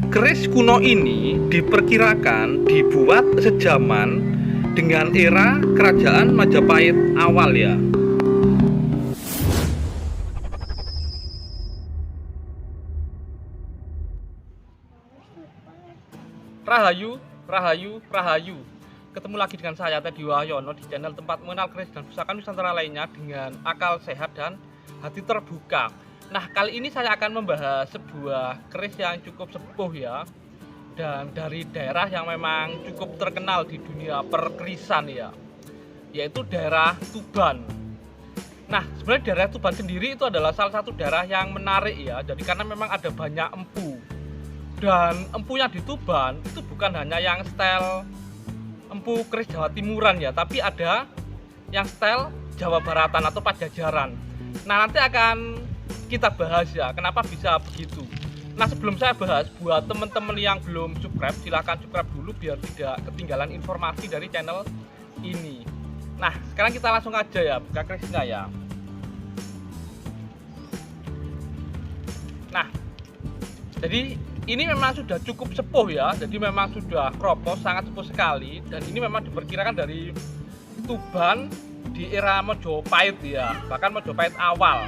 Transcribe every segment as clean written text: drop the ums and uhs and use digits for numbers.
Keris kuno ini diperkirakan dibuat sejaman dengan era kerajaan Majapahit awal ya. Rahayu, Rahayu, Rahayu. Ketemu lagi dengan saya Teddy Wahyono di channel tempat mengenal keris dan pusaka Nusantara lainnya dengan akal sehat dan hati terbuka. Nah, kali ini saya akan membahas sebuah keris yang cukup sepuh ya, dan dari daerah yang memang cukup terkenal di dunia perkerisan ya, yaitu daerah Tuban. Nah, sebenarnya daerah Tuban sendiri itu adalah salah satu daerah yang menarik ya, jadi karena memang ada banyak empu. Dan empu yang di Tuban itu bukan hanya yang style empu keris Jawa Timuran ya, tapi ada yang style Jawa Baratan atau Pajajaran. Nah, nanti akan kita bahas ya kenapa bisa begitu. Nah, sebelum saya bahas, buat teman-teman yang belum subscribe, silahkan subscribe dulu biar tidak ketinggalan informasi dari channel ini. Nah, sekarang kita langsung aja ya buka kerisnya ya. Nah, jadi ini memang sudah cukup sepuh ya, jadi memang sudah kropos, sangat sepuh sekali. Dan ini memang diperkirakan dari Tuban di era Majapahit ya, bahkan Majapahit awal.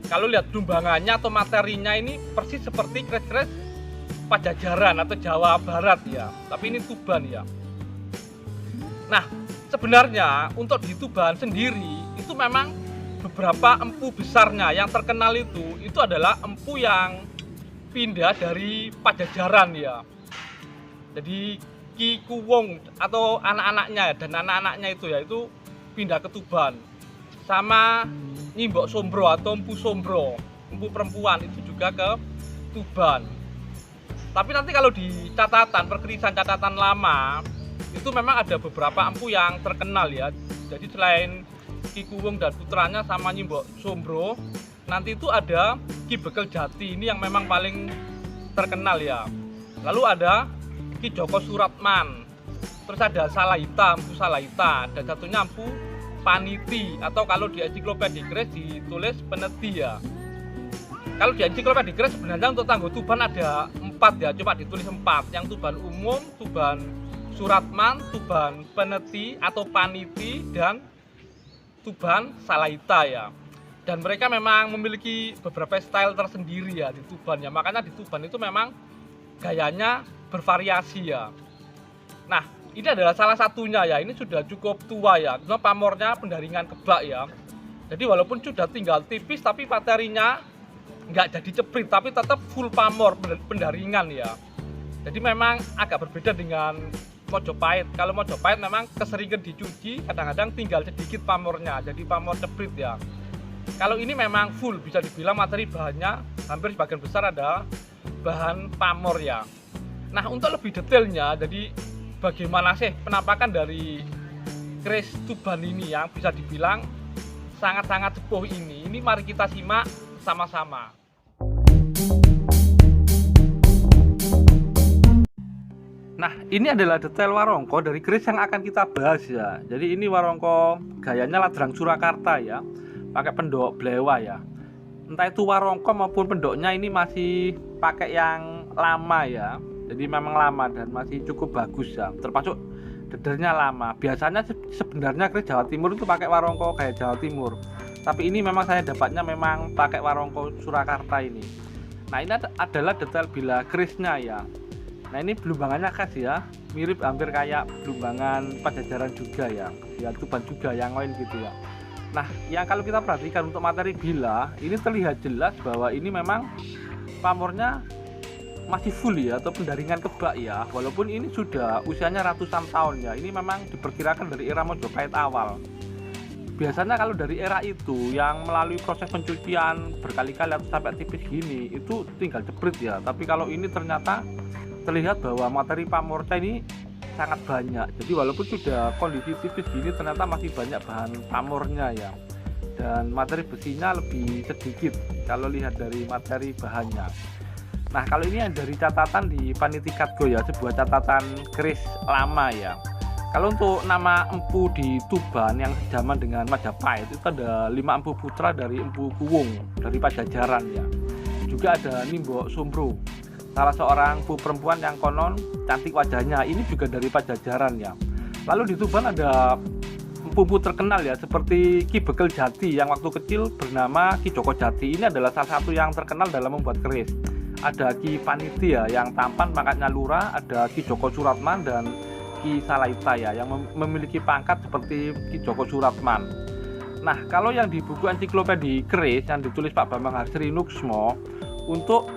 Kalau lihat lumbangannya atau materinya ini persis seperti keris-keris Pajajaran atau Jawa Barat ya, tapi ini Tuban ya. Nah, sebenarnya untuk di Tuban sendiri itu memang beberapa empu besarnya yang terkenal itu adalah empu yang pindah dari Pajajaran ya. Jadi Ki Kuwung atau anak-anaknya dan anak-anaknya itu ya itu pindah ke Tuban. Sama Nyimbok Sombro atau empu Sombro, empu perempuan itu juga ke Tuban. Tapi nanti kalau di catatan perkerisan catatan lama itu memang ada beberapa empu yang terkenal ya. Jadi selain Ki Kuwung dan putranya sama Nyimbok Sombro, nanti itu ada Ki Bekel Jati ini yang memang paling terkenal ya. Lalu ada Ki Joko Suratman, terus ada Salahita, empu Salahita, dan satunya empu Paniti atau kalau di ensiklopedia keris ditulis Peneti ya. Kalau di ensiklopedia keris sebenarnya untuk tangguh Tuban ada 4 ya, cuma ditulis 4. Yang Tuban umum, Tuban Suratman, Tuban Peneti atau Paniti, dan Tuban Salahita ya. Dan mereka memang memiliki beberapa style tersendiri ya di Tuban ya. Makanya di Tuban itu memang gayanya bervariasi ya. Nah, ini adalah salah satunya ya. Ini sudah cukup tua ya. Cuma pamornya pendaringan kebak ya. Jadi walaupun sudah tinggal tipis tapi materinya nggak jadi ceprit, tapi tetap full pamor pendaringan ya. Jadi memang agak berbeda dengan Majapahit. Kalau Majapahit memang keseringan dicuci, kadang-kadang tinggal sedikit pamornya, jadi pamor ceprit ya. Kalau ini memang full, bisa dibilang materi bahannya hampir sebagian besar ada bahan pamor ya. Nah, untuk lebih detailnya, jadi bagaimana sih penampakan dari keris Tuban ini yang bisa dibilang sangat-sangat sepuh ini? Ini mari kita simak sama-sama. Nah, ini adalah detail warongko dari keris yang akan kita bahas ya. Jadi ini warongko gayanya Ladrang Surakarta ya, pakai pendok blewa ya. Entah itu warongko maupun pendoknya ini masih pakai yang lama ya. Jadi memang lama dan masih cukup bagus ya, termasuk dedernya lama. Biasanya sebenarnya keris Jawa Timur itu pakai warongko kayak Jawa Timur, tapi ini memang saya dapatnya memang pakai warongko Surakarta ini. Nah, ini adalah detail bila kerisnya ya. Nah, ini belumbangannya khas ya, mirip hampir kayak belumbangan Pajajaran juga ya, ya Tuban juga yang lain gitu ya. Nah, yang kalau kita perhatikan untuk materi bila, ini terlihat jelas bahwa ini memang pamornya masih full ya, atau pendaringan kebak ya. Walaupun ini sudah usianya ratusan tahun ya, ini memang diperkirakan dari era Majapahit awal. Biasanya kalau dari era itu yang melalui proses pencucian berkali-kali atau sampai tipis gini, itu tinggal jeprit ya. Tapi kalau ini ternyata terlihat bahwa materi pamornya ini sangat banyak. Jadi walaupun sudah kondisi tipis gini, ternyata masih banyak bahan pamornya ya. Dan materi besinya lebih sedikit kalau lihat dari materi bahannya. Nah, kalau ini yang dari catatan di Paniti Katgo ya, sebuah catatan keris lama ya. Kalau untuk nama empu di Tuban yang sejaman dengan Majapahit itu ada 5 empu putra dari empu Kuwung dari Pajajaran ya. Juga ada Nyimbok Sombro salah seorang bu perempuan yang konon cantik wajahnya. Ini juga dari Pajajaran ya. Lalu di Tuban ada empu terkenal ya, seperti Ki Bekel Jati yang waktu kecil bernama Ki Joko Jati. Ini adalah salah satu yang terkenal dalam membuat keris. Ada Ki Paniti ya, yang tampan pangkatnya lurah. Ada Ki Joko Suratman dan Ki Salaita ya, yang memiliki pangkat seperti Ki Joko Suratman. Nah, kalau yang di buku ensiklopedi keris yang ditulis Pak Bambang Harsiri Nuksmo, untuk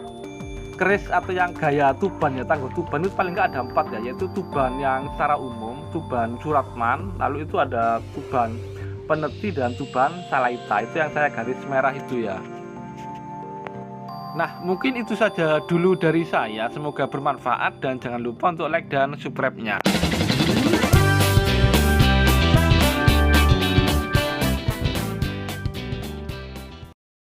keris atau yang gaya Tuban ya, tangguh Tuban itu paling nggak ada 4 ya, yaitu Tuban yang secara umum, Tuban Suratman, lalu itu ada Tuban Peneti dan Tuban Salaita. Itu yang saya garis merah itu ya. Nah, mungkin itu saja dulu dari saya. Semoga bermanfaat dan jangan lupa untuk like dan subscribe-nya.